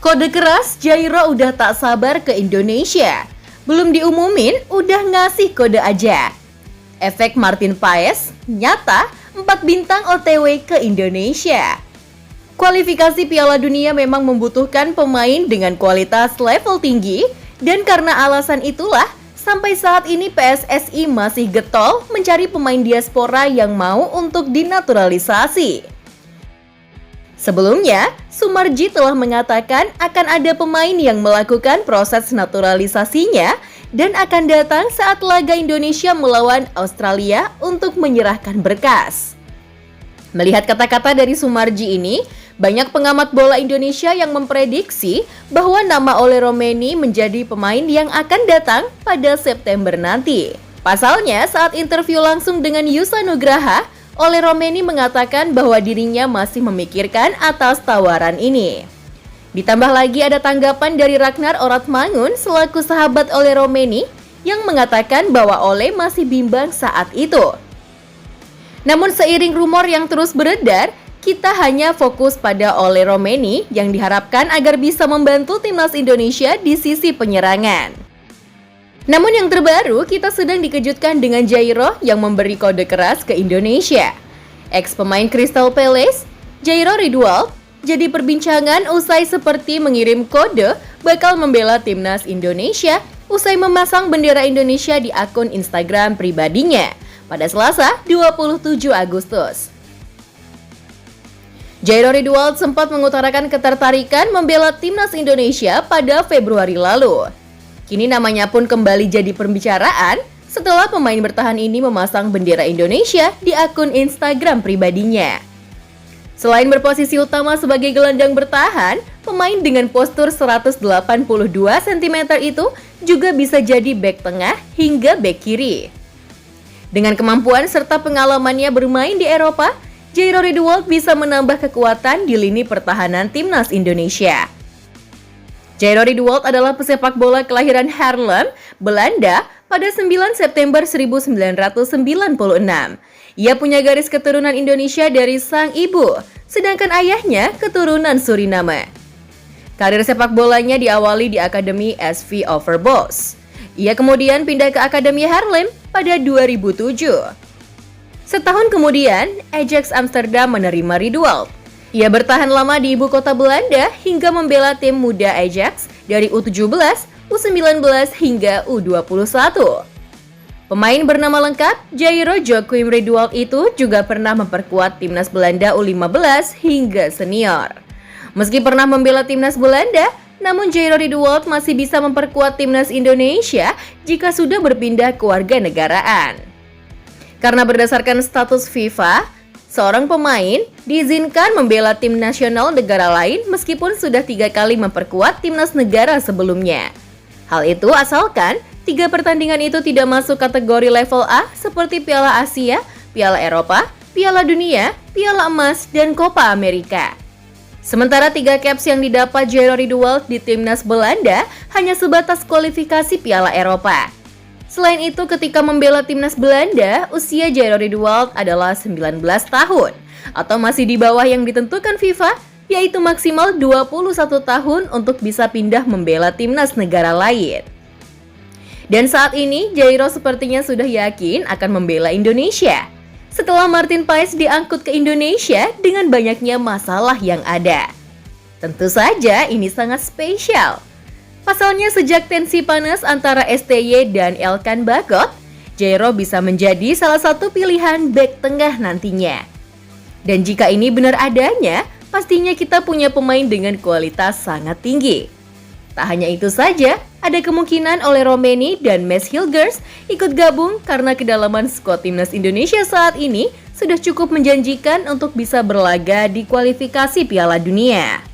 Kode keras, Jairo udah tak sabar ke Indonesia. Belum diumumin, udah ngasih kode aja. Efek Martin Paes, nyata 4 bintang OTW ke Indonesia. Kualifikasi Piala Dunia memang membutuhkan pemain dengan kualitas level tinggi, dan karena alasan itulah, sampai saat ini PSSI masih getol mencari pemain diaspora yang mau untuk dinaturalisasi. Sebelumnya, Sumarji telah mengatakan akan ada pemain yang melakukan proses naturalisasinya dan akan datang saat laga Indonesia melawan Australia untuk menyerahkan berkas. Melihat kata-kata dari Sumarji ini, banyak pengamat bola Indonesia yang memprediksi bahwa nama Ole Romeni menjadi pemain yang akan datang pada September nanti. Pasalnya, saat interview langsung dengan Yusa Nugraha, Ole Romeni mengatakan bahwa dirinya masih memikirkan atas tawaran ini. Ditambah lagi ada tanggapan dari Ragnar Oratmangun selaku sahabat Ole Romeni yang mengatakan bahwa Ole masih bimbang saat itu. Namun seiring rumor yang terus beredar, kita hanya fokus pada Ole Romeni yang diharapkan agar bisa membantu timnas Indonesia di sisi penyerangan. Namun yang terbaru, kita sedang dikejutkan dengan Jairo yang memberi kode keras ke Indonesia. Ex-pemain Crystal Palace, Jairo Ridwald, jadi perbincangan usai seperti mengirim kode bakal membela timnas Indonesia usai memasang bendera Indonesia di akun Instagram pribadinya pada Selasa 27 Agustus. Jairo Ridwald sempat mengutarakan ketertarikan membela timnas Indonesia pada Februari lalu. Kini namanya pun kembali jadi pembicaraan setelah pemain bertahan ini memasang bendera Indonesia di akun Instagram pribadinya. Selain berposisi utama sebagai gelandang bertahan, pemain dengan postur 182 cm itu juga bisa jadi bek tengah hingga bek kiri. Dengan kemampuan serta pengalamannya bermain di Eropa, Jairo Ridwald bisa menambah kekuatan di lini pertahanan timnas Indonesia. Jairo Ridwald adalah pesepak bola kelahiran Haarlem, Belanda pada 9 September 1996. Ia punya garis keturunan Indonesia dari sang ibu, sedangkan ayahnya keturunan Suriname. Karir sepak bolanya diawali di Akademi SV Overbos. Ia kemudian pindah ke Akademi Haarlem pada 2007. Setahun kemudian, Ajax Amsterdam menerima Ridwald. Ia bertahan lama di ibu kota Belanda hingga membela tim muda Ajax dari U17, U19 hingga U21. Pemain bernama lengkap Jairo Joachim Ridwald itu juga pernah memperkuat timnas Belanda U15 hingga senior. Meski pernah membela timnas Belanda, namun Jairo Ridwald masih bisa memperkuat timnas Indonesia jika sudah berpindah kewarganegaraan. Karena berdasarkan status FIFA, seorang pemain diizinkan membela tim nasional negara lain meskipun sudah 3 kali memperkuat timnas negara sebelumnya. Hal itu asalkan 3 pertandingan itu tidak masuk kategori level A seperti Piala Asia, Piala Eropa, Piala Dunia, Piala Emas, dan Copa Amerika. Sementara 3 caps yang didapat Jairo Ridwald di timnas Belanda hanya sebatas kualifikasi Piala Eropa. Selain itu, ketika membela timnas Belanda, usia Jairo Ridwald adalah 19 tahun atau masih di bawah yang ditentukan FIFA, yaitu maksimal 21 tahun untuk bisa pindah membela timnas negara lain. Dan saat ini, Jairo sepertinya sudah yakin akan membela Indonesia setelah Martin Paes diangkut ke Indonesia dengan banyaknya masalah yang ada. Tentu saja ini sangat spesial. Pasalnya sejak tensi panas antara STY dan Elkan Bagot, Jairo bisa menjadi salah satu pilihan bek tengah nantinya. Dan jika ini benar adanya, pastinya kita punya pemain dengan kualitas sangat tinggi. Tak hanya itu saja, ada kemungkinan Ole Romeni dan Mads Hilgers ikut gabung karena kedalaman skuad timnas Indonesia saat ini sudah cukup menjanjikan untuk bisa berlaga di kualifikasi Piala Dunia.